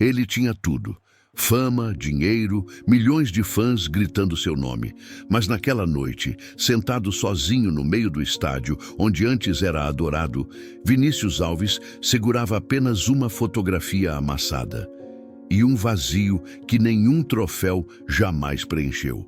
Ele tinha tudo: fama, dinheiro, milhões de fãs gritando seu nome. Mas naquela noite, sentado sozinho no meio do estádio, onde antes era adorado, Vinícius Alves segurava apenas uma fotografia amassada e um vazio que nenhum troféu jamais preencheu.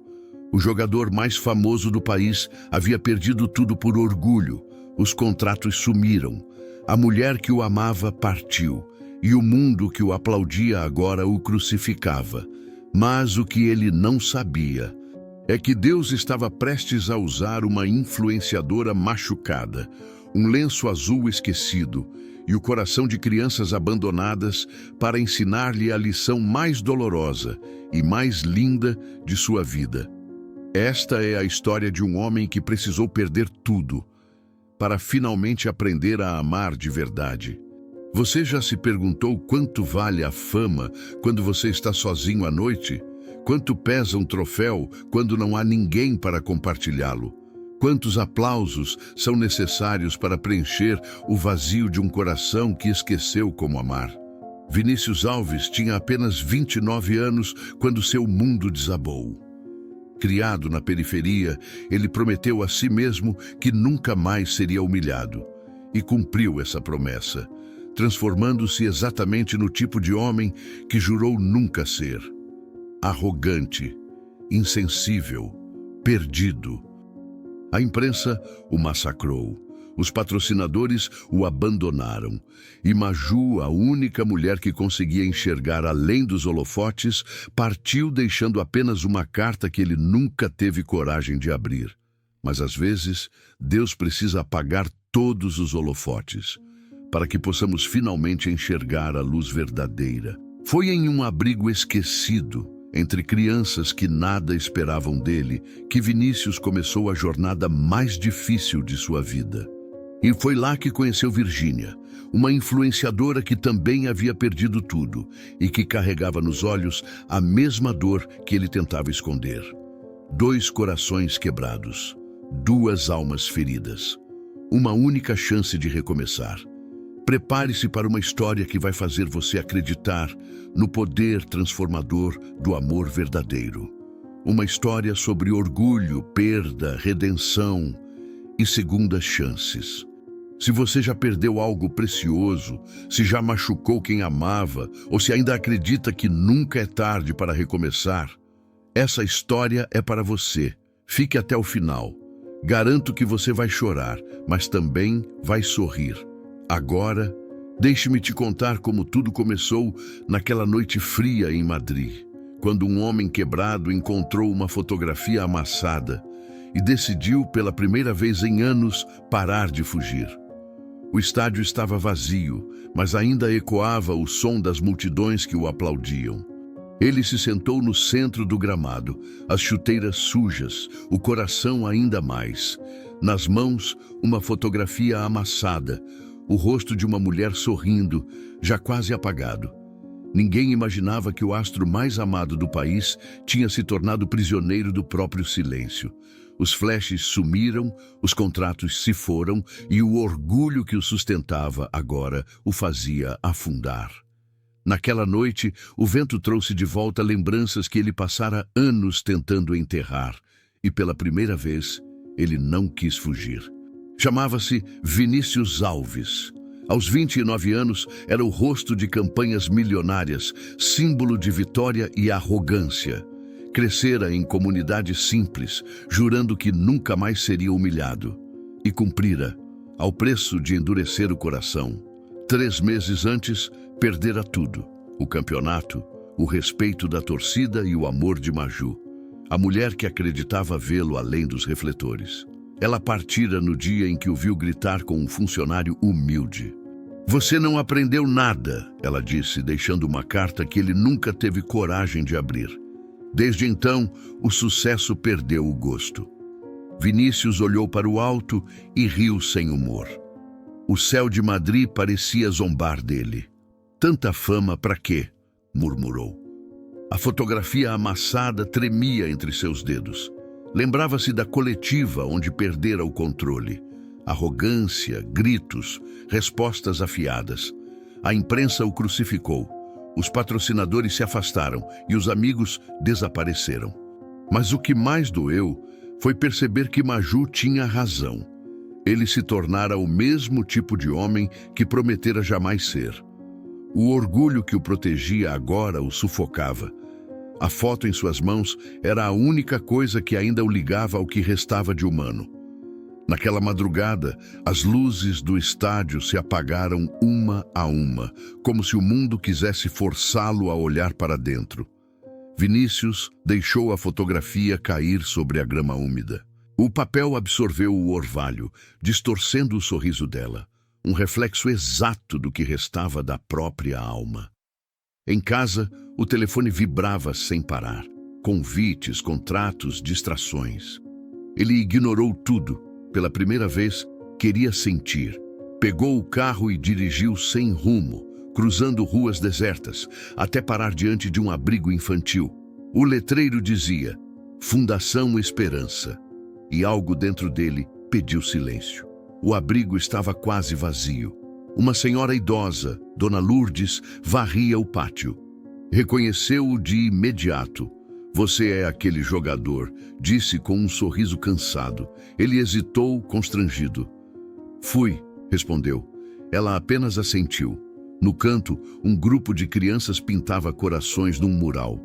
O jogador mais famoso do país havia perdido tudo por orgulho. Os contratos sumiram. A mulher que o amava partiu. E o mundo que o aplaudia agora o crucificava. Mas o que ele não sabia é que Deus estava prestes a usar uma influenciadora machucada, um lenço azul esquecido e o coração de crianças abandonadas para ensinar-lhe a lição mais dolorosa e mais linda de sua vida. Esta é a história de um homem que precisou perder tudo para finalmente aprender a amar de verdade. Você já se perguntou quanto vale a fama quando você está sozinho à noite? Quanto pesa um troféu quando não há ninguém para compartilhá-lo? Quantos aplausos são necessários para preencher o vazio de um coração que esqueceu como amar? Vinícius Alves tinha apenas 29 anos quando seu mundo desabou. Criado na periferia, ele prometeu a si mesmo que nunca mais seria humilhado. E cumpriu essa promessa, transformando-se exatamente no tipo de homem que jurou nunca ser. Arrogante, insensível, perdido. A imprensa o massacrou. Os patrocinadores o abandonaram. E Maju, a única mulher que conseguia enxergar além dos holofotes, partiu deixando apenas uma carta que ele nunca teve coragem de abrir. Mas às vezes, Deus precisa apagar todos os holofotes, para que possamos finalmente enxergar a luz verdadeira. Foi em um abrigo esquecido, entre crianças que nada esperavam dele, que Vinícius começou a jornada mais difícil de sua vida. E foi lá que conheceu Virgínia, uma influenciadora que também havia perdido tudo e que carregava nos olhos a mesma dor que ele tentava esconder. 2 corações quebrados, 2 almas feridas, uma única chance de recomeçar. Prepare-se para uma história que vai fazer você acreditar no poder transformador do amor verdadeiro. Uma história sobre orgulho, perda, redenção e segundas chances. Se você já perdeu algo precioso, se já machucou quem amava, ou se ainda acredita que nunca é tarde para recomeçar, essa história é para você. Fique até o final. Garanto que você vai chorar, mas também vai sorrir. Agora, deixe-me te contar como tudo começou naquela noite fria em Madrid, quando um homem quebrado encontrou uma fotografia amassada e decidiu, pela primeira vez em anos, parar de fugir. O estádio estava vazio, mas ainda ecoava o som das multidões que o aplaudiam. Ele se sentou no centro do gramado, as chuteiras sujas, o coração ainda mais. Nas mãos, uma fotografia amassada, o rosto de uma mulher sorrindo, já quase apagado. Ninguém imaginava que o astro mais amado do país tinha se tornado prisioneiro do próprio silêncio. Os flashes sumiram, os contratos se foram e o orgulho que o sustentava agora o fazia afundar. Naquela noite, o vento trouxe de volta lembranças que ele passara anos tentando enterrar, e pela primeira vez, ele não quis fugir. Chamava-se Vinícius Alves. Aos 29 anos, era o rosto de campanhas milionárias, símbolo de vitória e arrogância. Crescera em comunidade simples, jurando que nunca mais seria humilhado. E cumprira, ao preço de endurecer o coração. 3 meses antes, perdera tudo: o campeonato, o respeito da torcida e o amor de Maju, a mulher que acreditava vê-lo além dos refletores. Ela partira no dia em que o viu gritar com um funcionário humilde. "Você não aprendeu nada", ela disse, deixando uma carta que ele nunca teve coragem de abrir. Desde então, o sucesso perdeu o gosto. Vinícius olhou para o alto e riu sem humor. O céu de Madrid parecia zombar dele. "Tanta fama para quê?", murmurou. A fotografia amassada tremia entre seus dedos. Lembrava-se da coletiva onde perdera o controle. Arrogância, gritos, respostas afiadas. A imprensa o crucificou. Os patrocinadores se afastaram e os amigos desapareceram. Mas o que mais doeu foi perceber que Maju tinha razão. Ele se tornara o mesmo tipo de homem que prometera jamais ser. O orgulho que o protegia agora o sufocava. A foto em suas mãos era a única coisa que ainda o ligava ao que restava de humano. Naquela madrugada, as luzes do estádio se apagaram uma a uma, como se o mundo quisesse forçá-lo a olhar para dentro. Vinícius deixou a fotografia cair sobre a grama úmida. O papel absorveu o orvalho, distorcendo o sorriso dela, um reflexo exato do que restava da própria alma. Em casa, o telefone vibrava sem parar. Convites, contratos, distrações. Ele ignorou tudo. Pela primeira vez, queria sentir. Pegou o carro e dirigiu sem rumo, cruzando ruas desertas, até parar diante de um abrigo infantil. O letreiro dizia: Fundação Esperança. E algo dentro dele pediu silêncio. O abrigo estava quase vazio. Uma senhora idosa, Dona Lourdes, varria o pátio. Reconheceu-o de imediato. Você é aquele jogador, disse com um sorriso cansado. Ele hesitou, constrangido. Fui, respondeu. Ela apenas assentiu. No canto, um grupo de crianças pintava corações num mural.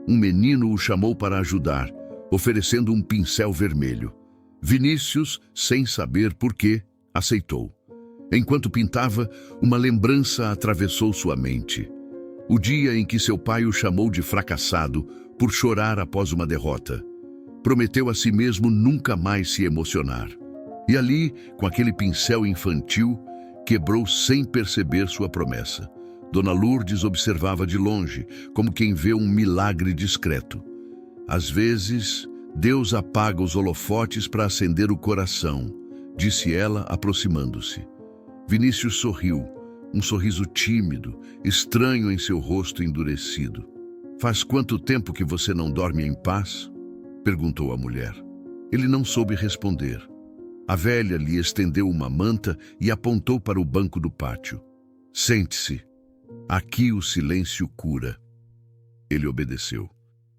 Um menino o chamou para ajudar, oferecendo um pincel vermelho. Vinícius, sem saber por quê, aceitou. Enquanto pintava, uma lembrança atravessou sua mente. O dia em que seu pai o chamou de fracassado por chorar após uma derrota. Prometeu a si mesmo nunca mais se emocionar. E ali, com aquele pincel infantil, quebrou sem perceber sua promessa. Dona Lourdes observava de longe, como quem vê um milagre discreto. Às vezes, Deus apaga os holofotes para acender o coração, disse ela, aproximando-se. Vinícius sorriu, um sorriso tímido, estranho em seu rosto endurecido. Faz quanto tempo que você não dorme em paz? Perguntou a mulher. Ele não soube responder. A velha lhe estendeu uma manta e apontou para o banco do pátio. Sente-se. Aqui o silêncio cura. Ele obedeceu.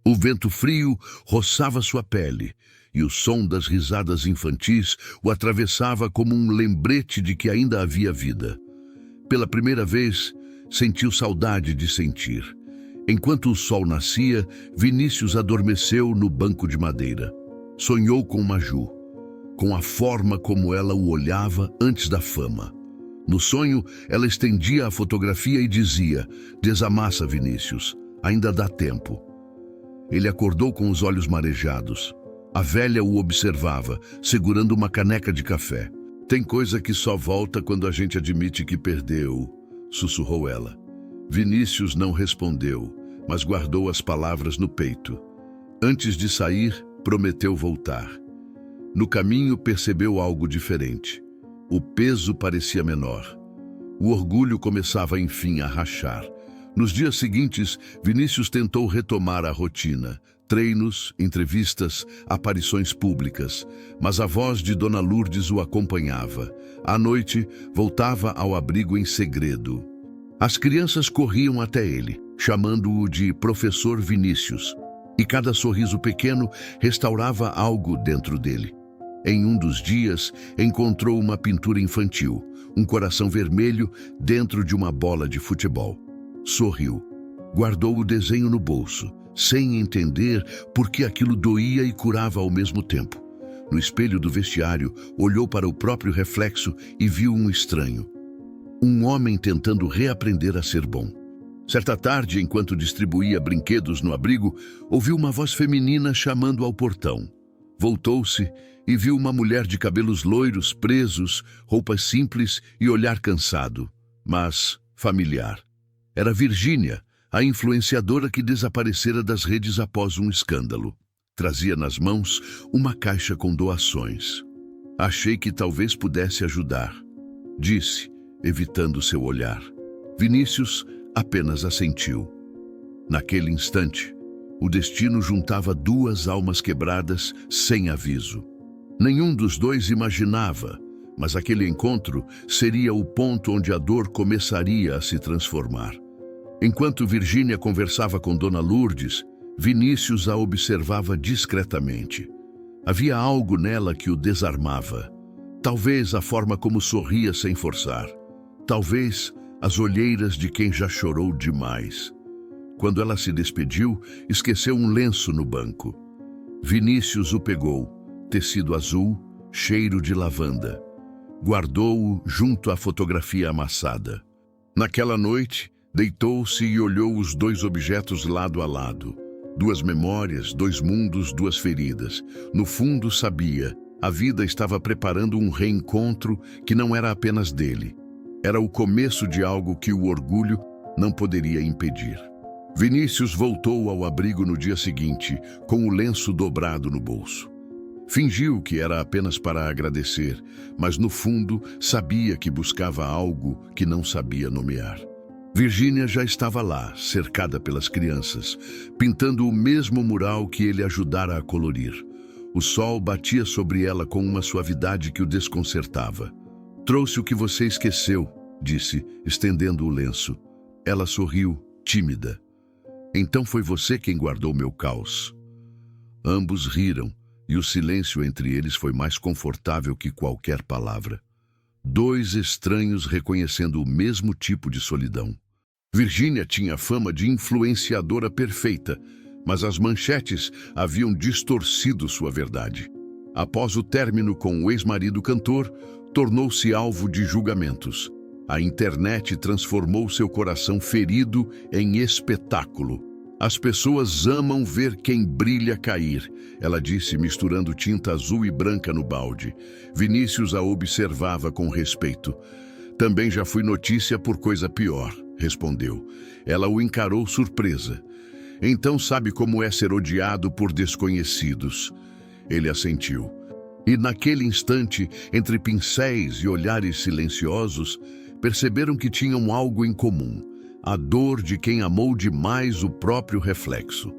O vento frio roçava sua pele e o som das risadas infantis o atravessava como um lembrete de que ainda havia vida. Pela primeira vez, sentiu saudade de sentir. Enquanto o sol nascia, Vinícius adormeceu no banco de madeira. Sonhou com Maju, com a forma como ela o olhava antes da fama. No sonho, ela estendia a fotografia e dizia: Desamassa, Vinícius, ainda dá tempo. Ele acordou com os olhos marejados. A velha o observava, segurando uma caneca de café. Tem coisa que só volta quando a gente admite que perdeu, sussurrou ela. Vinícius não respondeu, mas guardou as palavras no peito. Antes de sair, prometeu voltar. No caminho, percebeu algo diferente. O peso parecia menor. O orgulho começava, enfim, a rachar. Nos dias seguintes, Vinícius tentou retomar a rotina. Treinos, entrevistas, aparições públicas. Mas a voz de Dona Lourdes o acompanhava. À noite, voltava ao abrigo em segredo. As crianças corriam até ele, chamando-o de Professor Vinícius. E cada sorriso pequeno restaurava algo dentro dele. Em um dos dias, encontrou uma pintura infantil, um coração vermelho dentro de uma bola de futebol. Sorriu. Guardou o desenho no bolso, sem entender por que aquilo doía e curava ao mesmo tempo. No espelho do vestiário, olhou para o próprio reflexo e viu um estranho. Um homem tentando reaprender a ser bom. Certa tarde, enquanto distribuía brinquedos no abrigo, ouviu uma voz feminina chamando ao portão. Voltou-se e viu uma mulher de cabelos loiros, presos, roupas simples e olhar cansado, mas familiar. Era Virgínia, a influenciadora que desaparecera das redes após um escândalo. Trazia nas mãos uma caixa com doações. Achei que talvez pudesse ajudar, disse, evitando seu olhar. Vinícius apenas assentiu. Naquele instante, o destino juntava duas almas quebradas sem aviso. Nenhum dos dois imaginava, mas aquele encontro seria o ponto onde a dor começaria a se transformar. Enquanto Virgínia conversava com Dona Lourdes, Vinícius a observava discretamente. Havia algo nela que o desarmava. Talvez a forma como sorria sem forçar. Talvez as olheiras de quem já chorou demais. Quando ela se despediu, esqueceu um lenço no banco. Vinícius o pegou, tecido azul, cheiro de lavanda. Guardou-o junto à fotografia amassada. Naquela noite, deitou-se e olhou os dois objetos lado a lado. Duas memórias, dois mundos, duas feridas. No fundo, sabia, a vida estava preparando um reencontro que não era apenas dele. Era o começo de algo que o orgulho não poderia impedir. Vinícius voltou ao abrigo no dia seguinte, com o lenço dobrado no bolso. Fingiu que era apenas para agradecer, mas no fundo sabia que buscava algo que não sabia nomear. Virgínia já estava lá, cercada pelas crianças, pintando o mesmo mural que ele ajudara a colorir. O sol batia sobre ela com uma suavidade que o desconcertava. "Trouxe o que você esqueceu", disse, estendendo o lenço. Ela sorriu, tímida. "Então foi você quem guardou meu caos." Ambos riram, e o silêncio entre eles foi mais confortável que qualquer palavra. Dois estranhos reconhecendo o mesmo tipo de solidão. Virgínia tinha fama de influenciadora perfeita, mas as manchetes haviam distorcido sua verdade. Após o término com o ex-marido cantor, tornou-se alvo de julgamentos. A internet transformou seu coração ferido em espetáculo. "As pessoas amam ver quem brilha cair", ela disse, misturando tinta azul e branca no balde. Vinícius a observava com respeito. "Também já fui notícia por coisa pior", respondeu. Ela o encarou surpresa. "Então sabe como é ser odiado por desconhecidos?" Ele assentiu. E naquele instante, entre pincéis e olhares silenciosos, perceberam que tinham algo em comum: a dor de quem amou demais o próprio reflexo.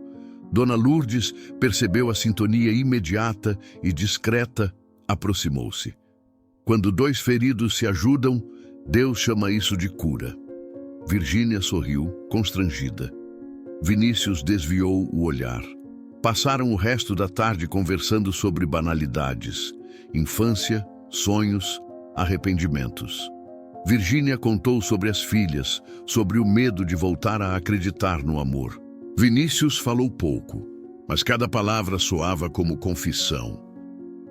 Dona Lourdes percebeu a sintonia imediata e discreta, aproximou-se. Quando dois feridos se ajudam, Deus chama isso de cura. Virgínia sorriu, constrangida. Vinícius desviou o olhar. Passaram o resto da tarde conversando sobre banalidades: infância, sonhos, arrependimentos. Virgínia contou sobre as filhas, sobre o medo de voltar a acreditar no amor. Vinícius falou pouco, mas cada palavra soava como confissão.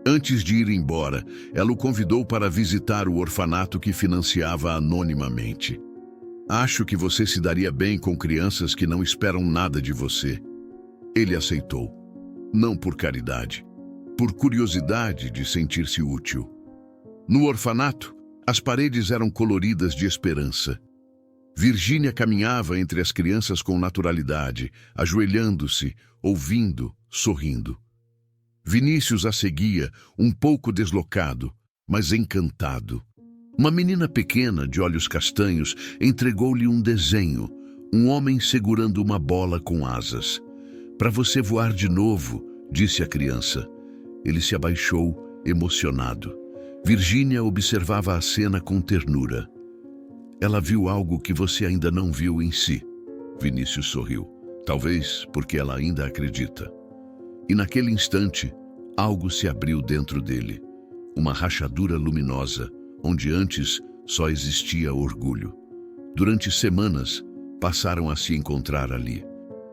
Antes de ir embora, ela o convidou para visitar o orfanato que financiava anonimamente. "Acho que você se daria bem com crianças que não esperam nada de você." Ele aceitou. Não por caridade, por curiosidade de sentir-se útil. No orfanato, as paredes eram coloridas de esperança. Virgínia caminhava entre as crianças com naturalidade, ajoelhando-se, ouvindo, sorrindo. Vinícius a seguia, um pouco deslocado, mas encantado. Uma menina pequena, de olhos castanhos, entregou-lhe um desenho, um homem segurando uma bola com asas. "Para você voar de novo", disse a criança. Ele se abaixou, emocionado. Virgínia observava a cena com ternura. "Ela viu algo que você ainda não viu em si." Vinícius sorriu. Talvez porque ela ainda acredita. E naquele instante, algo se abriu dentro dele. Uma rachadura luminosa, onde antes só existia orgulho. Durante semanas, passaram a se encontrar ali.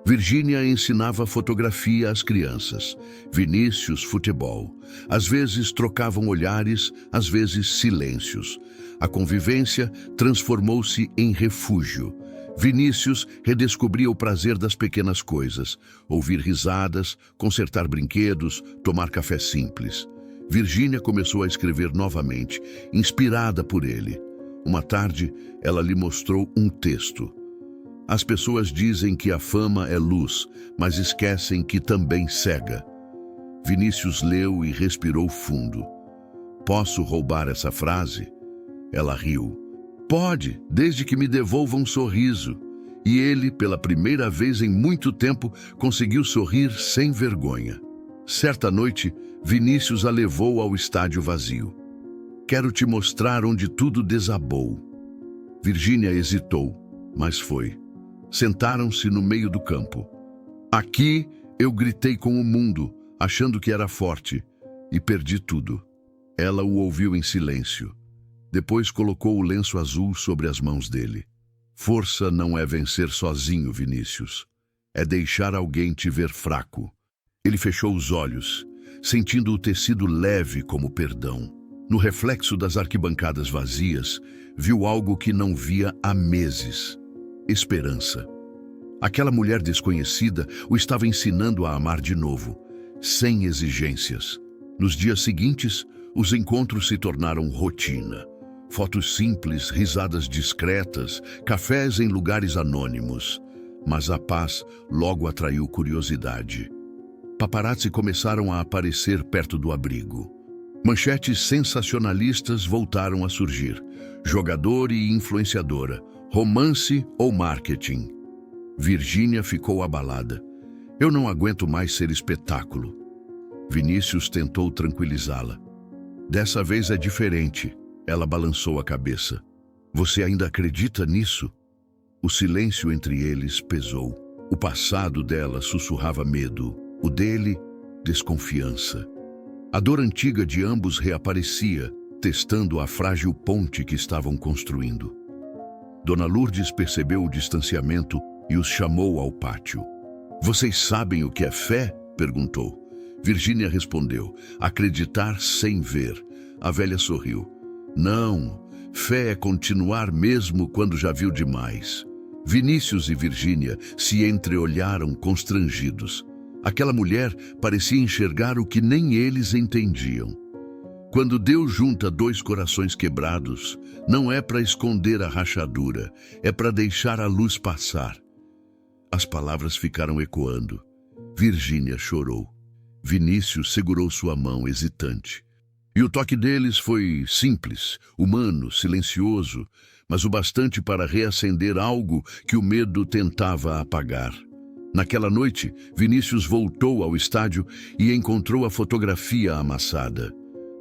Virgínia ensinava fotografia às crianças, Vinícius futebol. Às vezes trocavam olhares, às vezes silêncios. A convivência transformou-se em refúgio. Vinícius redescobria o prazer das pequenas coisas: ouvir risadas, consertar brinquedos, tomar café simples. Virgínia começou a escrever novamente, inspirada por ele. Uma tarde, ela lhe mostrou um texto. "As pessoas dizem que a fama é luz, mas esquecem que também cega." Vinícius leu e respirou fundo. "Posso roubar essa frase?" Ela riu. "Pode, desde que me devolva um sorriso." E ele, pela primeira vez em muito tempo, conseguiu sorrir sem vergonha. Certa noite, Vinícius a levou ao estádio vazio. "Quero te mostrar onde tudo desabou." Virgínia hesitou, mas foi. Sentaram-se no meio do campo. Aqui eu gritei com o mundo, achando que era forte, e perdi tudo. Ela o ouviu em silêncio. Depois colocou o lenço azul sobre as mãos dele. Força não é vencer sozinho, Vinícius. É deixar alguém te ver fraco. Ele fechou os olhos, sentindo o tecido leve como perdão. No reflexo das arquibancadas vazias, viu algo que não via há meses: esperança. Aquela mulher desconhecida o estava ensinando a amar de novo, sem exigências. Nos dias seguintes, os encontros se tornaram rotina. Fotos simples, risadas discretas, cafés em lugares anônimos. Mas a paz logo atraiu curiosidade. Paparazzi começaram a aparecer perto do abrigo. Manchetes sensacionalistas voltaram a surgir. Jogador e influenciadora, romance ou marketing. Virgínia ficou abalada. Eu não aguento mais ser espetáculo. Vinícius tentou tranquilizá-la. Dessa vez é diferente. Ela balançou a cabeça. Você ainda acredita nisso? O silêncio entre eles pesou. O passado dela sussurrava medo, o dele, desconfiança. A dor antiga de ambos reaparecia, testando a frágil ponte que estavam construindo. Dona Lourdes percebeu o distanciamento e os chamou ao pátio. Vocês sabem o que é fé? Perguntou. Virgínia respondeu. Acreditar sem ver. A velha sorriu. Não, fé é continuar mesmo quando já viu demais. Vinícius e Virgínia se entreolharam constrangidos. Aquela mulher parecia enxergar o que nem eles entendiam. Quando Deus junta dois corações quebrados, não é para esconder a rachadura, é para deixar a luz passar. As palavras ficaram ecoando. Virgínia chorou. Vinícius segurou sua mão, hesitante. E o toque deles foi simples, humano, silencioso, mas o bastante para reacender algo que o medo tentava apagar. Naquela noite, Vinícius voltou ao estádio e encontrou a fotografia amassada.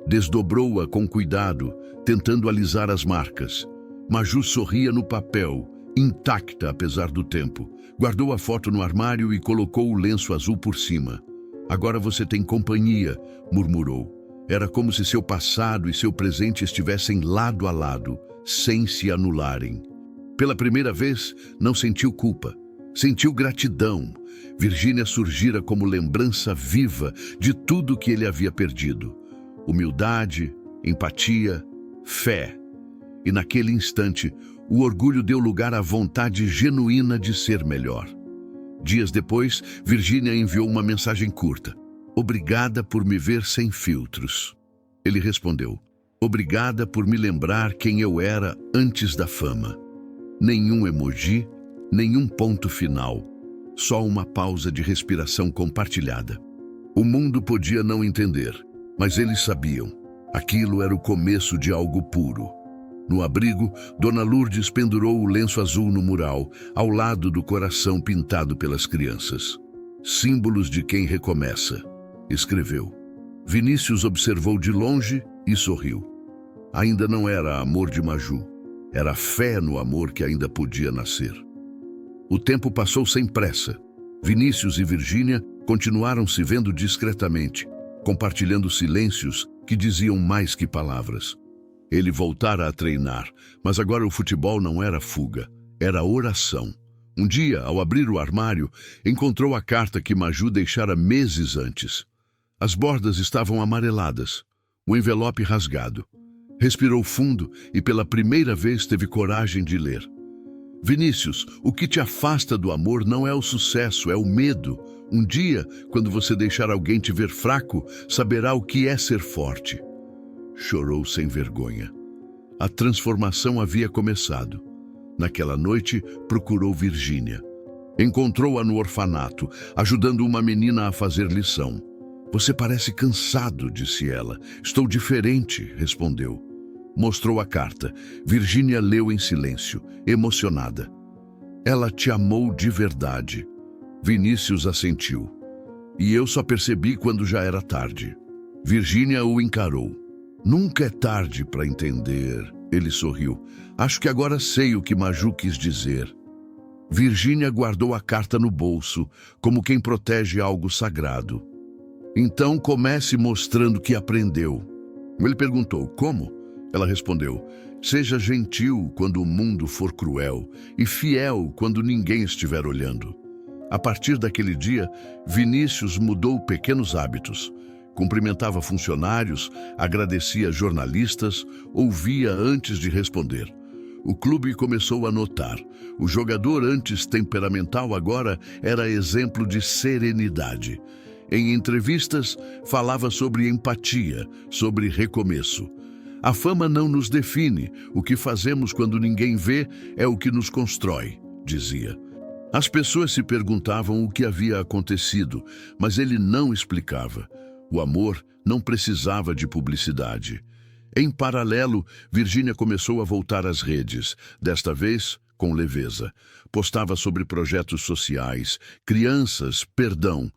Desdobrou-a com cuidado, tentando alisar as marcas. Maju sorria no papel, intacta apesar do tempo. Guardou a foto no armário e colocou o lenço azul por cima. Agora você tem companhia, murmurou. Era como se seu passado e seu presente estivessem lado a lado, sem se anularem. Pela primeira vez, não sentiu culpa. Sentiu gratidão. Virgínia surgira como lembrança viva de tudo que ele havia perdido. Humildade, empatia, fé. E naquele instante, o orgulho deu lugar à vontade genuína de ser melhor. Dias depois, Virgínia enviou uma mensagem curta. Obrigada por me ver sem filtros. Ele respondeu. Obrigada por me lembrar quem eu era antes da fama. Nenhum emoji, nenhum ponto final. Só uma pausa de respiração compartilhada. O mundo podia não entender, mas eles sabiam. Aquilo era o começo de algo puro. No abrigo, Dona Lourdes pendurou o lenço azul no mural, ao lado do coração pintado pelas crianças. Símbolos de quem recomeça, escreveu. Vinícius observou de longe e sorriu. Ainda não era amor de Maju, era fé no amor que ainda podia nascer. O tempo passou sem pressa. Vinícius e Virgínia continuaram se vendo discretamente, compartilhando silêncios que diziam mais que palavras. Ele voltara a treinar, mas agora o futebol não era fuga, era oração. Um dia, ao abrir o armário, encontrou a carta que Maju deixara meses antes. As bordas estavam amareladas, o envelope rasgado. Respirou fundo e pela primeira vez teve coragem de ler. Vinícius, o que te afasta do amor não é o sucesso, é o medo. Um dia, quando você deixar alguém te ver fraco, saberá o que é ser forte. Chorou sem vergonha. A transformação havia começado. Naquela noite, procurou Virgínia. Encontrou-a no orfanato, ajudando uma menina a fazer lição. Você parece cansado, disse ela. Estou diferente, respondeu. Mostrou a carta. Virgínia leu em silêncio, emocionada. Ela te amou de verdade. Vinícius assentiu. E eu só percebi quando já era tarde. Virgínia o encarou. Nunca é tarde para entender. Ele sorriu. Acho que agora sei o que Maju quis dizer. Virgínia guardou a carta no bolso, como quem protege algo sagrado. Então comece mostrando que aprendeu. Ele perguntou, como? Ela respondeu, seja gentil quando o mundo for cruel e fiel quando ninguém estiver olhando. A partir daquele dia, Vinícius mudou pequenos hábitos. Cumprimentava funcionários, agradecia jornalistas, ouvia antes de responder. O clube começou a notar. O jogador antes temperamental agora era exemplo de serenidade. Em entrevistas, falava sobre empatia, sobre recomeço. A fama não nos define. O que fazemos quando ninguém vê é o que nos constrói, dizia. As pessoas se perguntavam o que havia acontecido, mas ele não explicava. O amor não precisava de publicidade. Em paralelo, Virgínia começou a voltar às redes, desta vez com leveza. Postava sobre projetos sociais, crianças, perdão.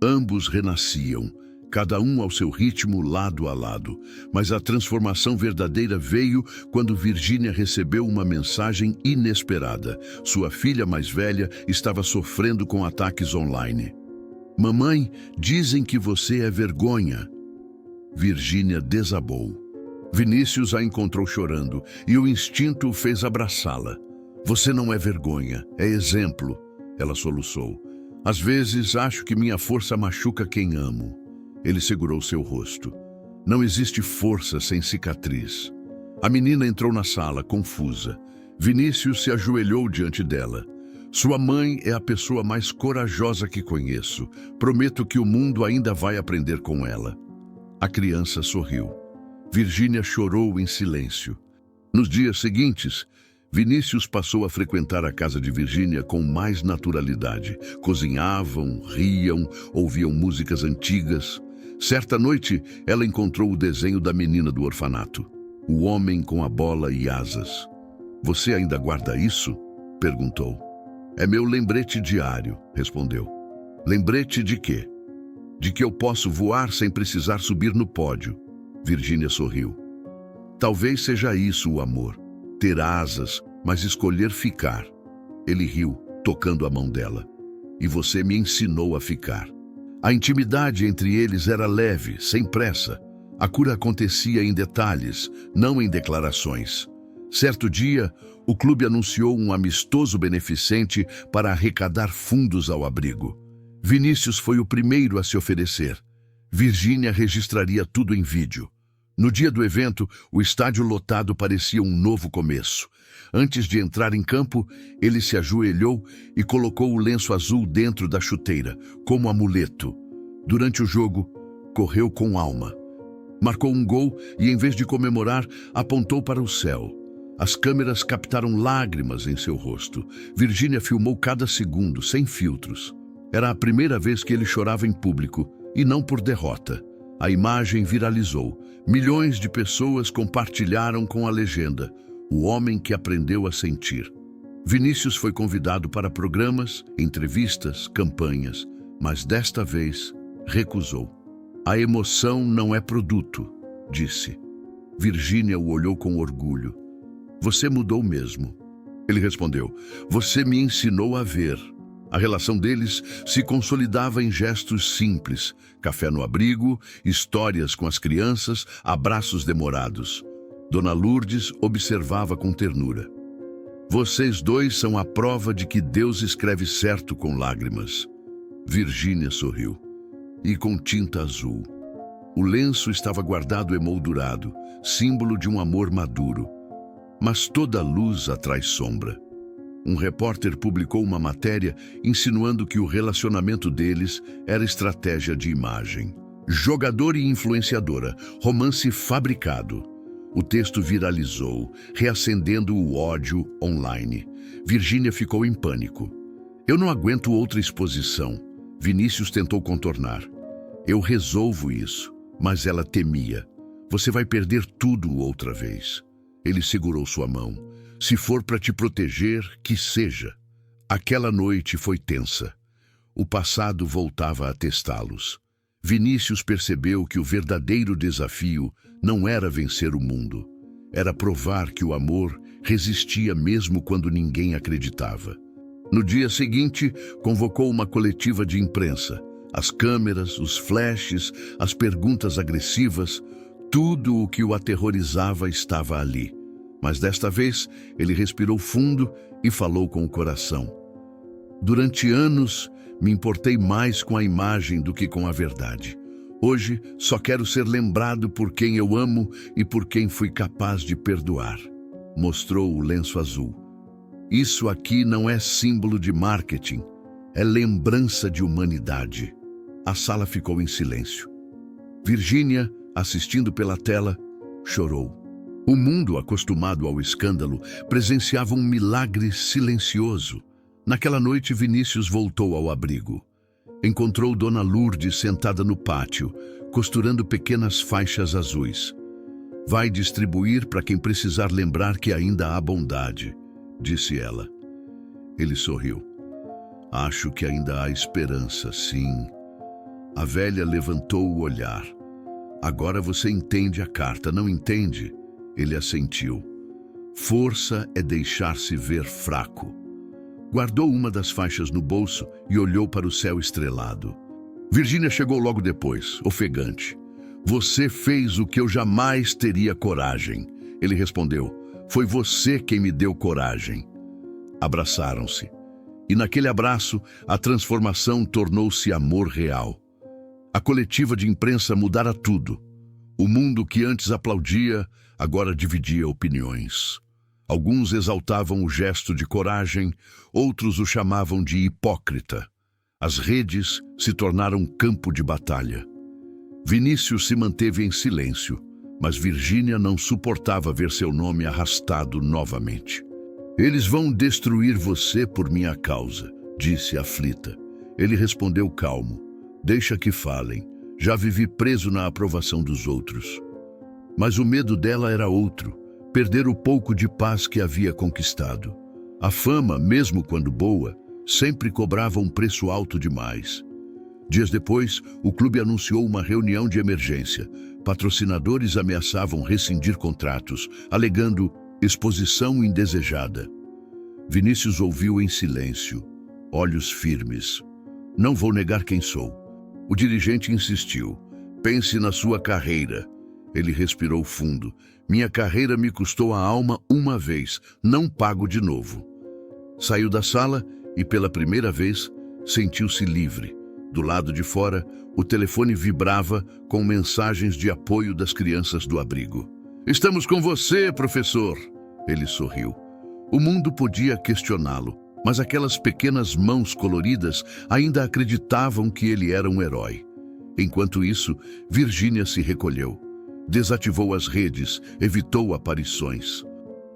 Ambos renasciam, cada um ao seu ritmo, lado a lado. Mas a transformação verdadeira veio quando Virgínia recebeu uma mensagem inesperada. Sua filha mais velha estava sofrendo com ataques online. Mamãe, dizem que você é vergonha. Virgínia desabou. Vinícius a encontrou chorando e o instinto o fez abraçá-la. Você não é vergonha, é exemplo, ela soluçou. Às vezes acho que minha força machuca quem amo. Ele segurou seu rosto. Não existe força sem cicatriz. A menina entrou na sala, confusa. Vinícius se ajoelhou diante dela. Sua mãe é a pessoa mais corajosa que conheço. Prometo que o mundo ainda vai aprender com ela. A criança sorriu. Virgínia chorou em silêncio. Nos dias seguintes, Vinícius passou a frequentar a casa de Virgínia com mais naturalidade. Cozinhavam, riam, ouviam músicas antigas. Certa noite, ela encontrou o desenho da menina do orfanato. O homem com a bola e asas. Você ainda guarda isso? Perguntou. É meu lembrete diário, respondeu. Lembrete de quê? De que eu posso voar sem precisar subir no pódio. Virgínia sorriu. Talvez seja isso o amor. Ter asas, mas escolher ficar. Ele riu, tocando a mão dela. E você me ensinou a ficar. A intimidade entre eles era leve, sem pressa. A cura acontecia em detalhes, não em declarações. Certo dia, o clube anunciou um amistoso beneficente para arrecadar fundos ao abrigo. Vinícius foi o primeiro a se oferecer. Virgínia registraria tudo em vídeo. No dia do evento, o estádio lotado parecia um novo começo. Antes de entrar em campo, ele se ajoelhou e colocou o lenço azul dentro da chuteira, como amuleto. Durante o jogo, correu com alma. Marcou um gol e, em vez de comemorar, apontou para o céu. As câmeras captaram lágrimas em seu rosto. Virgínia filmou cada segundo, sem filtros. Era a primeira vez que ele chorava em público, e não por derrota. A imagem viralizou. Milhões de pessoas compartilharam com a legenda: o homem que aprendeu a sentir. Vinícius foi convidado para programas, entrevistas, campanhas, mas desta vez recusou. A emoção não é produto, disse. Virgínia o olhou com orgulho. Você mudou mesmo. Ele respondeu, você me ensinou a ver. A relação deles se consolidava em gestos simples, café no abrigo, histórias com as crianças, abraços demorados. Dona Lourdes observava com ternura. Vocês dois são a prova de que Deus escreve certo com lágrimas. Virgínia sorriu. E com tinta azul. O lenço estava guardado emoldurado, símbolo de um amor maduro. Mas toda luz atrai sombra. Um repórter publicou uma matéria insinuando que o relacionamento deles era estratégia de imagem. Jogador e influenciadora, romance fabricado. O texto viralizou, reacendendo o ódio online. Virgínia ficou em pânico. Eu não aguento outra exposição. Vinícius tentou contornar. Eu resolvo isso, mas ela temia. Você vai perder tudo outra vez. Ele segurou sua mão. Se for para te proteger, que seja. Aquela noite foi tensa. O passado voltava a testá-los. Vinícius percebeu que o verdadeiro desafio não era vencer o mundo. Era provar que o amor resistia mesmo quando ninguém acreditava. No dia seguinte, convocou uma coletiva de imprensa. As câmeras, os flashes, as perguntas agressivas, tudo o que o aterrorizava estava ali. Mas desta vez, ele respirou fundo e falou com o coração. Durante anos, me importei mais com a imagem do que com a verdade. Hoje, só quero ser lembrado por quem eu amo e por quem fui capaz de perdoar. Mostrou o lenço azul. Isso aqui não é símbolo de marketing, é lembrança de humanidade. A sala ficou em silêncio. Virgínia, assistindo pela tela, chorou. O mundo, acostumado ao escândalo, presenciava um milagre silencioso. Naquela noite, Vinícius voltou ao abrigo. Encontrou Dona Lourdes sentada no pátio, costurando pequenas faixas azuis. Vai distribuir para quem precisar lembrar que ainda há bondade, disse ela. Ele sorriu. Acho que ainda há esperança, sim. A velha levantou o olhar. Agora você entende a carta, não entende? Ele assentiu. Força é deixar-se ver fraco. Guardou uma das faixas no bolso e olhou para o céu estrelado. Virgínia chegou logo depois, ofegante. Você fez o que eu jamais teria coragem. Ele respondeu. Foi você quem me deu coragem. Abraçaram-se. E naquele abraço, a transformação tornou-se amor real. A coletiva de imprensa mudara tudo. O mundo que antes aplaudia, agora dividia opiniões. Alguns exaltavam o gesto de coragem, outros o chamavam de hipócrita. As redes se tornaram campo de batalha. Vinícius se manteve em silêncio, mas Virgínia não suportava ver seu nome arrastado novamente. Eles vão destruir você por minha causa, disse aflita. Ele respondeu calmo. Deixa que falem. Já vivi preso na aprovação dos outros. Mas o medo dela era outro. Perder o pouco de paz que havia conquistado. A fama, mesmo quando boa, sempre cobrava um preço alto demais. Dias depois, o clube anunciou uma reunião de emergência. Patrocinadores ameaçavam rescindir contratos, alegando exposição indesejada. Vinícius ouviu em silêncio, olhos firmes. Não vou negar quem sou. O dirigente insistiu. Pense na sua carreira. Ele respirou fundo. Minha carreira me custou a alma uma vez, não pago de novo. Saiu da sala e, pela primeira vez, sentiu-se livre. Do lado de fora, o telefone vibrava com mensagens de apoio das crianças do abrigo. Estamos com você, professor! Ele sorriu. O mundo podia questioná-lo, mas aquelas pequenas mãos coloridas ainda acreditavam que ele era um herói. Enquanto isso, Virgínia se recolheu. Desativou as redes, evitou aparições.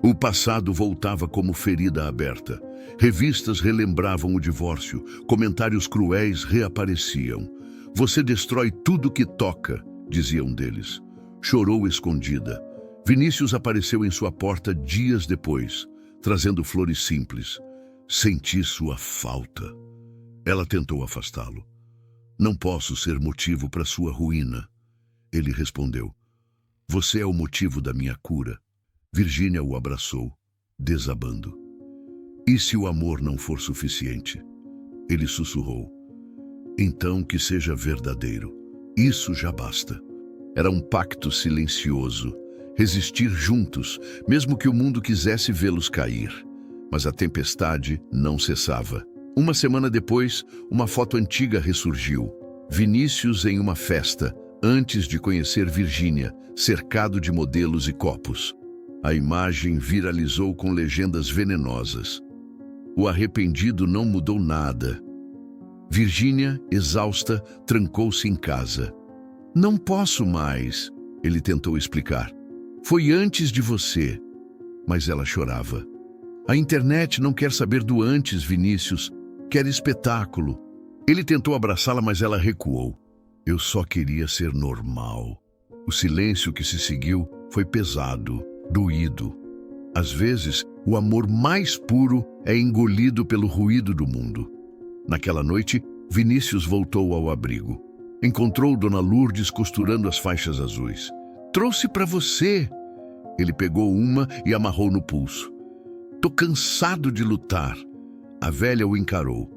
O passado voltava como ferida aberta. Revistas relembravam o divórcio, comentários cruéis reapareciam. Você destrói tudo que toca, dizia um deles. Chorou escondida. Vinícius apareceu em sua porta dias depois, trazendo flores simples. Senti sua falta. Ela tentou afastá-lo. Não posso ser motivo para sua ruína. Ele respondeu. Você é o motivo da minha cura. Virgínia o abraçou, desabando. E se o amor não for suficiente? Ele sussurrou. Então que seja verdadeiro. Isso já basta. Era um pacto silencioso. Resistir juntos, mesmo que o mundo quisesse vê-los cair. Mas a tempestade não cessava. Uma semana depois, uma foto antiga ressurgiu. Vinícius em uma festa, antes de conhecer Virgínia, cercado de modelos e copos. A imagem viralizou com legendas venenosas. O arrependido não mudou nada. Virgínia, exausta, trancou-se em casa. Não posso mais, ele tentou explicar. Foi antes de você. Mas ela chorava. A internet não quer saber do antes, Vinícius. Quer espetáculo. Ele tentou abraçá-la, mas ela recuou. Eu só queria ser normal. O silêncio que se seguiu foi pesado, doído. Às vezes, o amor mais puro é engolido pelo ruído do mundo. Naquela noite, Vinícius voltou ao abrigo. Encontrou Dona Lourdes costurando as faixas azuis. Trouxe para você. Ele pegou uma e amarrou no pulso. Tô cansado de lutar. A velha o encarou.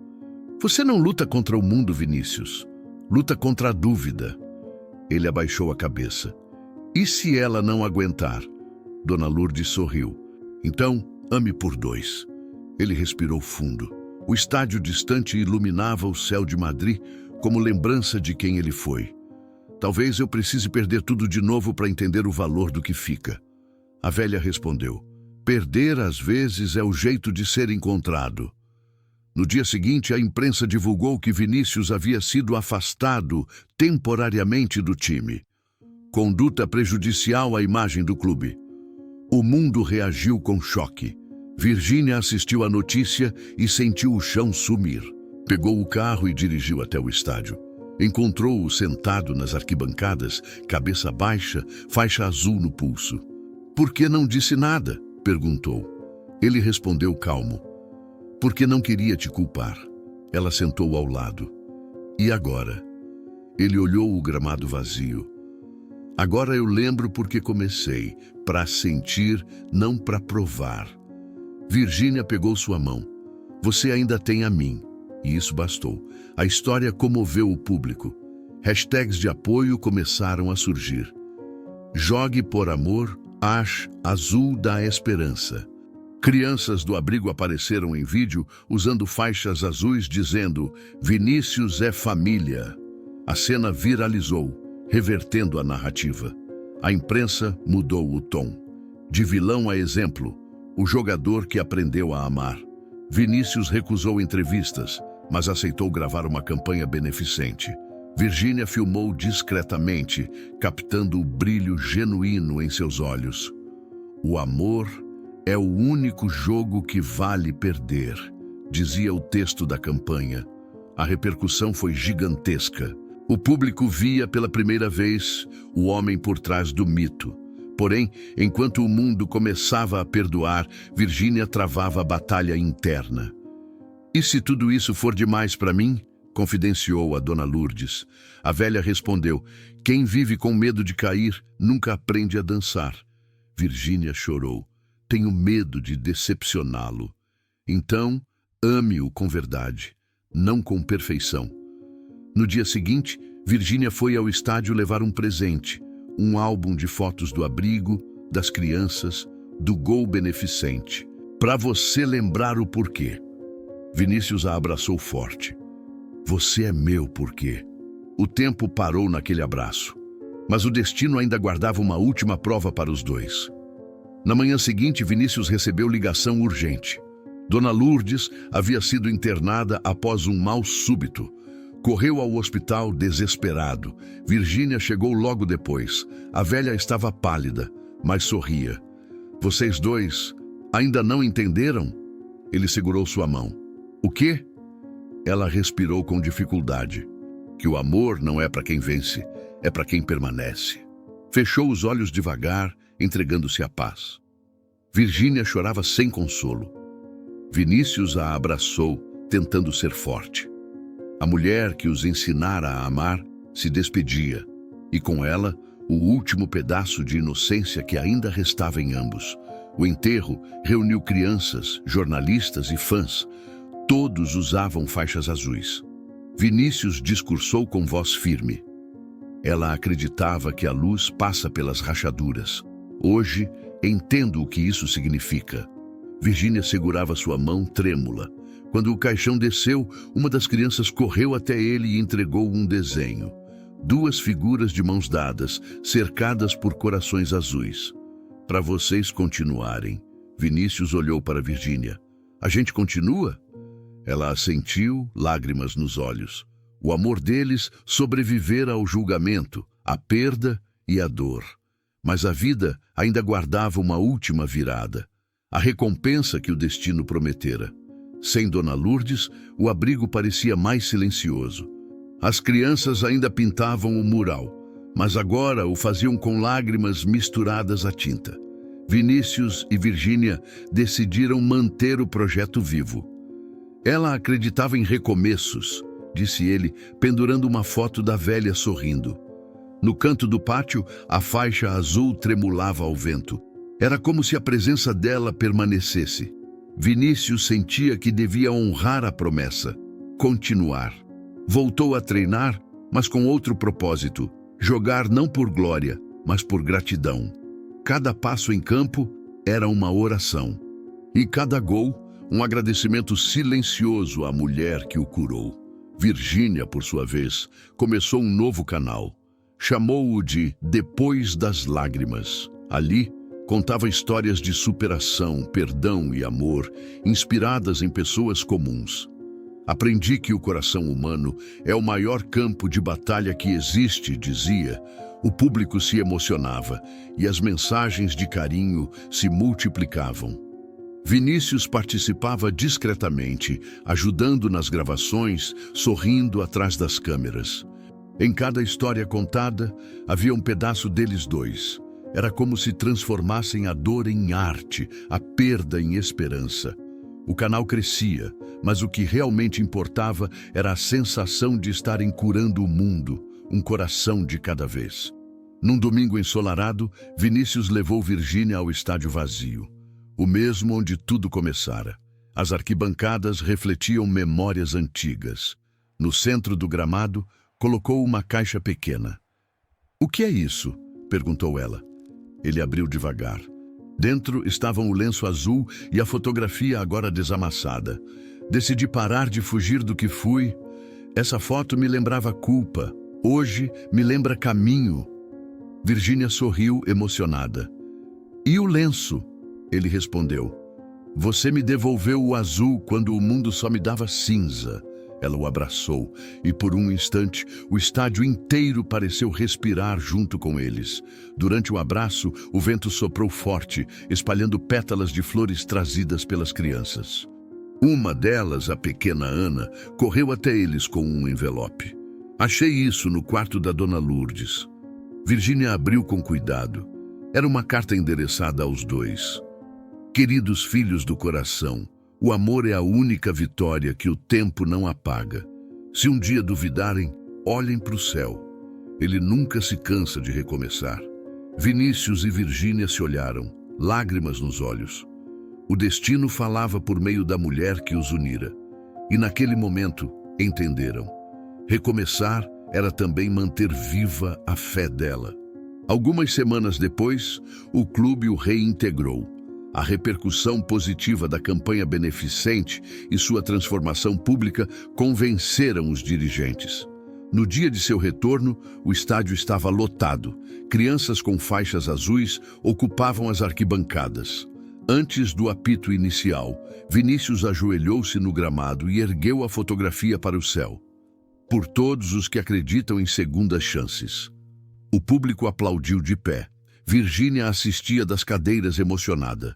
Você não luta contra o mundo, Vinícius. Luta contra a dúvida. Ele abaixou a cabeça. E se ela não aguentar? Dona Lourdes sorriu. Então, ame por dois. Ele respirou fundo. O estádio distante iluminava o céu de Madrid como lembrança de quem ele foi. Talvez eu precise perder tudo de novo para entender o valor do que fica. A velha respondeu. Perder, às vezes, é o jeito de ser encontrado. No dia seguinte, a imprensa divulgou que Vinícius havia sido afastado temporariamente do time. Conduta prejudicial à imagem do clube. O mundo reagiu com choque. Virgínia assistiu à notícia e sentiu o chão sumir. Pegou o carro e dirigiu até o estádio. Encontrou-o sentado nas arquibancadas, cabeça baixa, faixa azul no pulso. Por que não disse nada? Perguntou. Ele respondeu calmo. Porque não queria te culpar. Ela sentou ao lado. E agora? Ele olhou o gramado vazio. Agora eu lembro porque comecei, para sentir, não para provar. Virgínia pegou sua mão. Você ainda tem a mim. E isso bastou. A história comoveu o público. Hashtags de apoio começaram a surgir. Jogue por amor, azul da esperança. Crianças do abrigo apareceram em vídeo usando faixas azuis dizendo Vinícius é família. A cena viralizou, revertendo a narrativa. A imprensa mudou o tom. De vilão a exemplo, o jogador que aprendeu a amar. Vinícius recusou entrevistas, mas aceitou gravar uma campanha beneficente. Virgínia filmou discretamente, captando o brilho genuíno em seus olhos. O amor é o único jogo que vale perder, dizia o texto da campanha. A repercussão foi gigantesca. O público via pela primeira vez o homem por trás do mito. Porém, enquanto o mundo começava a perdoar, Virgínia travava a batalha interna. E se tudo isso for demais para mim? Confidenciou a Dona Lourdes. A velha respondeu, quem vive com medo de cair nunca aprende a dançar. Virgínia chorou. Tenho medo de decepcioná-lo. Então, ame-o com verdade, não com perfeição. No dia seguinte, Virgínia foi ao estádio levar um presente, um álbum de fotos do abrigo, das crianças, do gol beneficente. Para você lembrar o porquê. Vinícius a abraçou forte. Você é meu porquê. O tempo parou naquele abraço, mas o destino ainda guardava uma última prova para os dois. Na manhã seguinte, Vinícius recebeu ligação urgente. Dona Lourdes havia sido internada após um mal súbito. Correu ao hospital desesperado. Virgínia chegou logo depois. A velha estava pálida, mas sorria. Vocês dois ainda não entenderam? Ele segurou sua mão. O quê? Ela respirou com dificuldade. Que o amor não é para quem vence, é para quem permanece. Fechou os olhos devagar, entregando-se à paz. Virgínia chorava sem consolo. Vinícius a abraçou, tentando ser forte. A mulher que os ensinara a amar se despedia, e com ela, o último pedaço de inocência que ainda restava em ambos. O enterro reuniu crianças, jornalistas e fãs. Todos usavam faixas azuis. Vinícius discursou com voz firme. Ela acreditava que a luz passa pelas rachaduras. Hoje, entendo o que isso significa. Virgínia segurava sua mão trêmula. Quando o caixão desceu, uma das crianças correu até ele e entregou um desenho. 2 figuras de mãos dadas, cercadas por corações azuis. Para vocês continuarem. Vinícius olhou para Virgínia. A gente continua? Ela assentiu, lágrimas nos olhos. O amor deles sobrevivera ao julgamento, à perda e à dor. Mas a vida ainda guardava uma última virada. A recompensa que o destino prometera. Sem Dona Lourdes, o abrigo parecia mais silencioso. As crianças ainda pintavam o mural, mas agora o faziam com lágrimas misturadas à tinta. Vinícius e Virgínia decidiram manter o projeto vivo. Ela acreditava em recomeços, disse ele, pendurando uma foto da velha sorrindo. No canto do pátio, a faixa azul tremulava ao vento. Era como se a presença dela permanecesse. Vinícius sentia que devia honrar a promessa, continuar. Voltou a treinar, mas com outro propósito: jogar não por glória, mas por gratidão. Cada passo em campo era uma oração. E cada gol, um agradecimento silencioso à mulher que o curou. Virgínia, por sua vez, começou um novo canal. Chamou-o de Depois das Lágrimas. Ali, contava histórias de superação, perdão e amor, inspiradas em pessoas comuns. Aprendi que o coração humano é o maior campo de batalha que existe, dizia. O público se emocionava e as mensagens de carinho se multiplicavam. Vinícius participava discretamente, ajudando nas gravações, sorrindo atrás das câmeras. Em cada história contada, havia um pedaço deles dois. Era como se transformassem a dor em arte, a perda em esperança. O canal crescia, mas o que realmente importava era a sensação de estarem curando o mundo, um coração de cada vez. Num domingo ensolarado, Vinícius levou Virgínia ao estádio vazio, o mesmo onde tudo começara. As arquibancadas refletiam memórias antigas. No centro do gramado, colocou uma caixa pequena. "O que é isso?" perguntou ela. Ele abriu devagar. Dentro estavam o lenço azul e a fotografia agora desamassada. Decidi parar de fugir do que fui. Essa foto me lembrava culpa. Hoje me lembra caminho. Virgínia sorriu emocionada. "E o lenço?" Ele respondeu. "Você me devolveu o azul quando o mundo só me dava cinza." Ela o abraçou e, por um instante, o estádio inteiro pareceu respirar junto com eles. Durante o abraço, o vento soprou forte, espalhando pétalas de flores trazidas pelas crianças. Uma delas, a pequena Ana, correu até eles com um envelope. "Achei isso no quarto da Dona Lourdes." Virgínia abriu com cuidado. Era uma carta endereçada aos dois. "Queridos filhos do coração, o amor é a única vitória que o tempo não apaga. Se um dia duvidarem, olhem para o céu. Ele nunca se cansa de recomeçar." Vinícius e Virgínia se olharam, lágrimas nos olhos. O destino falava por meio da mulher que os unira. E naquele momento, entenderam. Recomeçar era também manter viva a fé dela. Algumas semanas depois, o clube o reintegrou. A repercussão positiva da campanha beneficente e sua transformação pública convenceram os dirigentes. No dia de seu retorno, o estádio estava lotado. Crianças com faixas azuis ocupavam as arquibancadas. Antes do apito inicial, Vinícius ajoelhou-se no gramado e ergueu a fotografia para o céu. "Por todos os que acreditam em segundas chances." O público aplaudiu de pé. Virgínia assistia das cadeiras emocionada.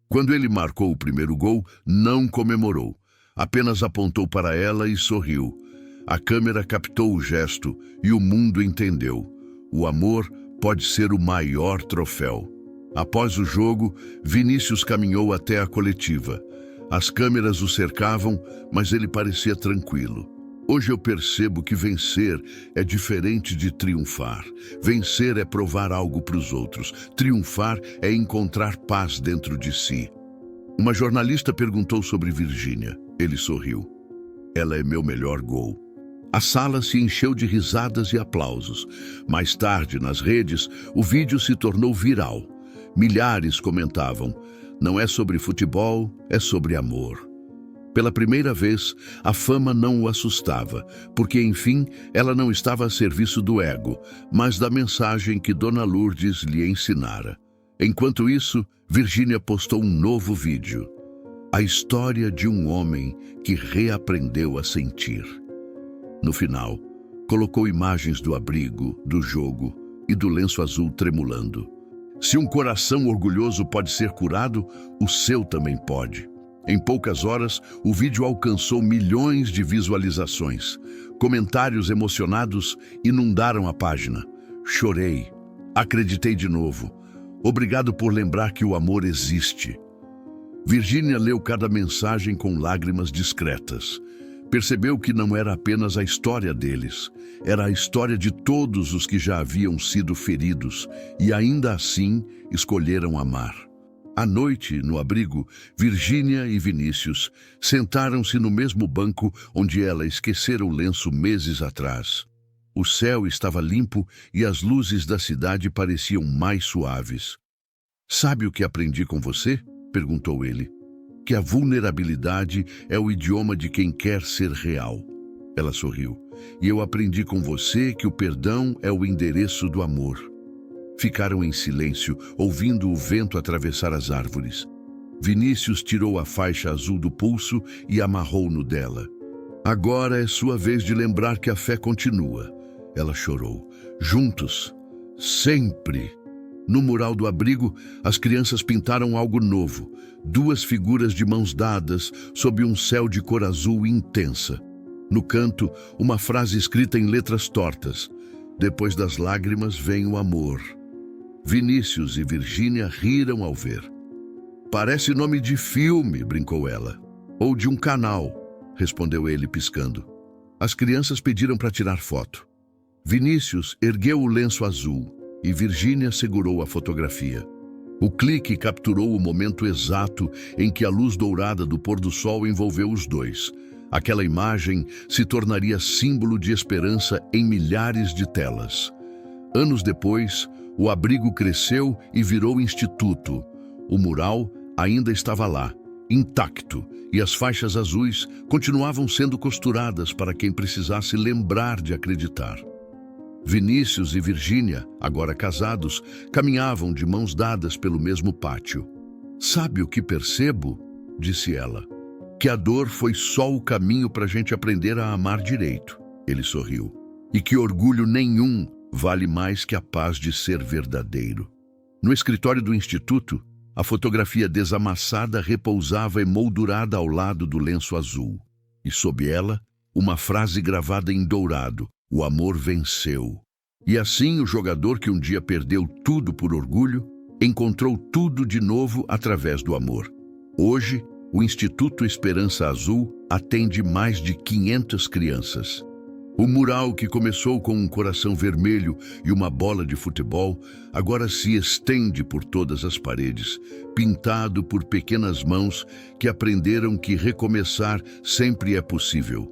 Quando ele marcou o primeiro gol, não comemorou. Apenas apontou para ela e sorriu. A câmera captou o gesto e o mundo entendeu. O amor pode ser o maior troféu. Após o jogo, Vinícius caminhou até a coletiva. As câmeras o cercavam, mas ele parecia tranquilo. "Hoje eu percebo que vencer é diferente de triunfar. Vencer é provar algo para os outros. Triunfar é encontrar paz dentro de si." Uma jornalista perguntou sobre Virgínia. Ele sorriu. "Ela é meu melhor gol." A sala se encheu de risadas e aplausos. Mais tarde, nas redes, o vídeo se tornou viral. Milhares comentavam: "Não é sobre futebol, é sobre amor." Pela primeira vez, a fama não o assustava, porque, enfim, ela não estava a serviço do ego, mas da mensagem que Dona Lourdes lhe ensinara. Enquanto isso, Virgínia postou um novo vídeo. A história de um homem que reaprendeu a sentir. No final, colocou imagens do abrigo, do jogo e do lenço azul tremulando. Se um coração orgulhoso pode ser curado, o seu também pode. Em poucas horas, o vídeo alcançou milhões de visualizações. Comentários emocionados inundaram a página. "Chorei. Acreditei de novo. Obrigado por lembrar que o amor existe." Virgínia leu cada mensagem com lágrimas discretas. Percebeu que não era apenas a história deles, era a história de todos os que já haviam sido feridos e ainda assim escolheram amar. À noite, no abrigo, Virgínia e Vinícius sentaram-se no mesmo banco onde ela esquecera o lenço meses atrás. O céu estava limpo e as luzes da cidade pareciam mais suaves. "Sabe o que aprendi com você?" perguntou ele. "Que a vulnerabilidade é o idioma de quem quer ser real." Ela sorriu. "E eu aprendi com você que o perdão é o endereço do amor." Ficaram em silêncio, ouvindo o vento atravessar as árvores. Vinícius tirou a faixa azul do pulso e amarrou no dela. "Agora é sua vez de lembrar que a fé continua." Ela chorou. "Juntos. Sempre." No mural do abrigo, as crianças pintaram algo novo. 2 figuras de mãos dadas sob um céu de cor azul intensa. No canto, uma frase escrita em letras tortas. "Depois das lágrimas vem o amor." Vinícius e Virgínia riram ao ver. "Parece nome de filme", brincou ela. "Ou de um canal", respondeu ele piscando. As crianças pediram para tirar foto. Vinícius ergueu o lenço azul e Virgínia segurou a fotografia. O clique capturou o momento exato em que a luz dourada do pôr do sol envolveu os dois. Aquela imagem se tornaria símbolo de esperança em milhares de telas. Anos depois, o abrigo cresceu e virou instituto. O mural ainda estava lá, intacto, e as faixas azuis continuavam sendo costuradas para quem precisasse lembrar de acreditar. Vinícius e Virgínia, agora casados, caminhavam de mãos dadas pelo mesmo pátio. "Sabe o que percebo?" disse ela. "Que a dor foi só o caminho para a gente aprender a amar direito." Ele sorriu. "E que orgulho nenhum vale mais que a paz de ser verdadeiro." No escritório do instituto, a fotografia desamassada repousava emoldurada ao lado do lenço azul. E sob ela, uma frase gravada em dourado: "O amor venceu." E assim o jogador que um dia perdeu tudo por orgulho, encontrou tudo de novo através do amor. Hoje, o Instituto Esperança Azul atende mais de 500 crianças. O mural, que começou com um coração vermelho e uma bola de futebol, agora se estende por todas as paredes, pintado por pequenas mãos que aprenderam que recomeçar sempre é possível.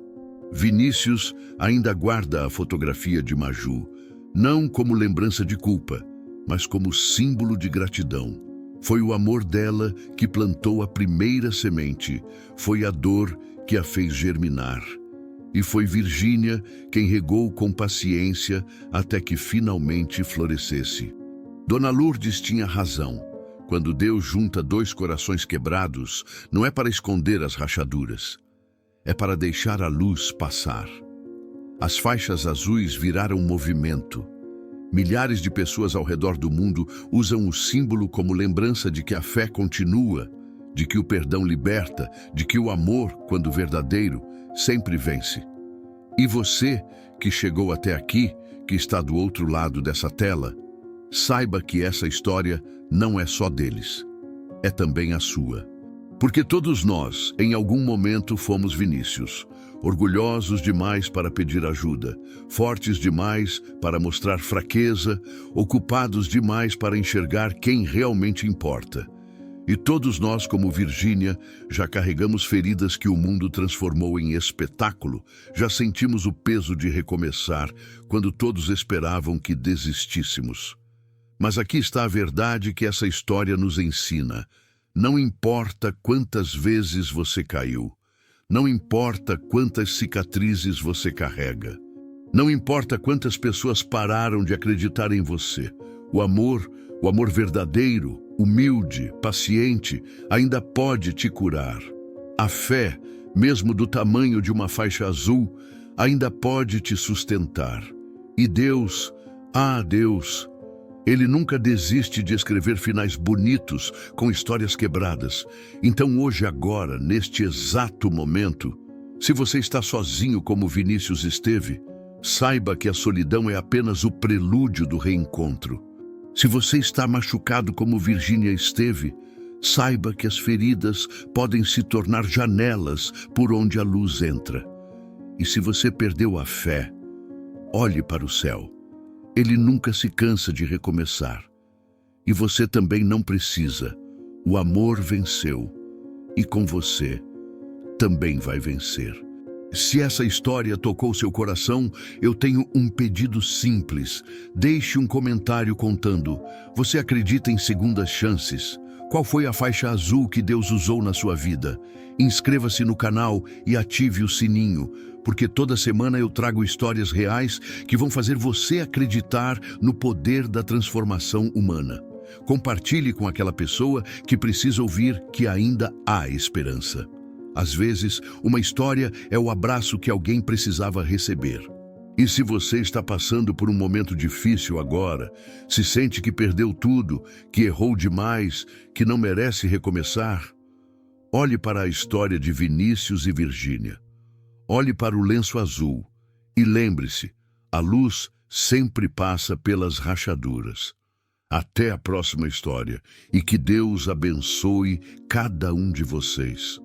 Vinícius ainda guarda a fotografia de Maju, não como lembrança de culpa, mas como símbolo de gratidão. Foi o amor dela que plantou a primeira semente, foi a dor que a fez germinar. E foi Virgínia quem regou com paciência até que finalmente florescesse. Dona Lourdes tinha razão. Quando Deus junta 2 corações quebrados, não é para esconder as rachaduras. É para deixar a luz passar. As faixas azuis viraram movimento. Milhares de pessoas ao redor do mundo usam o símbolo como lembrança de que a fé continua, de que o perdão liberta, de que o amor, quando verdadeiro, sempre vence. E você, que chegou até aqui, que está do outro lado dessa tela, saiba que essa história não é só deles, é também a sua. Porque todos nós, em algum momento, fomos Vinícius, orgulhosos demais para pedir ajuda, fortes demais para mostrar fraqueza, ocupados demais para enxergar quem realmente importa. E todos nós, como Virgínia, já carregamos feridas que o mundo transformou em espetáculo, já sentimos o peso de recomeçar, quando todos esperavam que desistíssemos. Mas aqui está a verdade que essa história nos ensina. Não importa quantas vezes você caiu, não importa quantas cicatrizes você carrega, não importa quantas pessoas pararam de acreditar em você, o amor verdadeiro, humilde, paciente, ainda pode te curar. A fé, mesmo do tamanho de uma faixa azul, ainda pode te sustentar. E Deus, Deus, Ele nunca desiste de escrever finais bonitos com histórias quebradas. Então hoje, agora, neste exato momento, se você está sozinho como Vinícius esteve, saiba que a solidão é apenas o prelúdio do reencontro. Se você está machucado como Virgínia esteve, saiba que as feridas podem se tornar janelas por onde a luz entra. E se você perdeu a fé, olhe para o céu. Ele nunca se cansa de recomeçar. E você também não precisa. O amor venceu e com você também vai vencer. Se essa história tocou seu coração, eu tenho um pedido simples. Deixe um comentário contando. Você acredita em segundas chances? Qual foi a faixa azul que Deus usou na sua vida? Inscreva-se no canal e ative o sininho, porque toda semana eu trago histórias reais que vão fazer você acreditar no poder da transformação humana. Compartilhe com aquela pessoa que precisa ouvir que ainda há esperança. Às vezes, uma história é o abraço que alguém precisava receber. E se você está passando por um momento difícil agora, se sente que perdeu tudo, que errou demais, que não merece recomeçar, olhe para a história de Vinícius e Virgínia. Olhe para o lenço azul e lembre-se, a luz sempre passa pelas rachaduras. Até a próxima história e que Deus abençoe cada um de vocês.